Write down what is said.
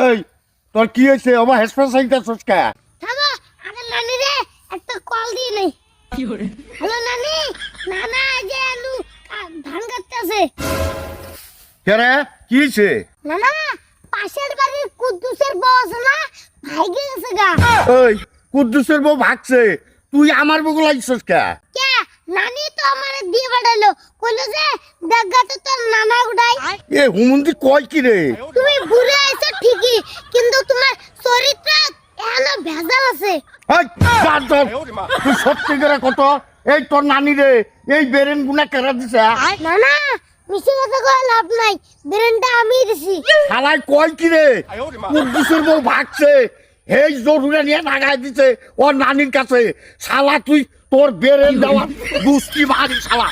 এই তোর কি হয়েছে? আমার হেসপাস সাইটা সস্কা থামো, আগে নানি রে একটা কল দিয়ে নেই। হ্যালো নানি, নানা যে আলু ধান কাটতেছে। কে রে? কি হয়েছে? নানা, পাশের বাড়ির কুদ্দুসের বউ আছে না, ভাইগে গেছে গা। ওই কুদ্দুসের বউ ভাগছে, তুই আমার বউ লাগছিস কে? কে? নানি তো আমারে দিয়ে পাঠালো, কইলো যে দেখা তো তোর নানা গুড়াই। এ হুমন্দি কয় কি রে? তুমি ঘুরে আইছো ঠিকই, কিন্তু তোমার চরিত্র এখনো ভেজাল আছে। এই বাদ ধর, তুই সত্যি করে কত? এই তোর নানি রে এই বেরেন গুনা কেরা দিছে? নানা, মিশে কথা কয়ে লাভ নাই, বেরেনটা আমি দিছি। শালাই কয় কি রে? কুদ্দুসের বউ ভাগছে, এই জরুরে নিয়ে লাগাই দিছে ওর নানির কাছে। শালা তুই তোর বেরেন দেওয়া দুষ্টি ভারী শালা।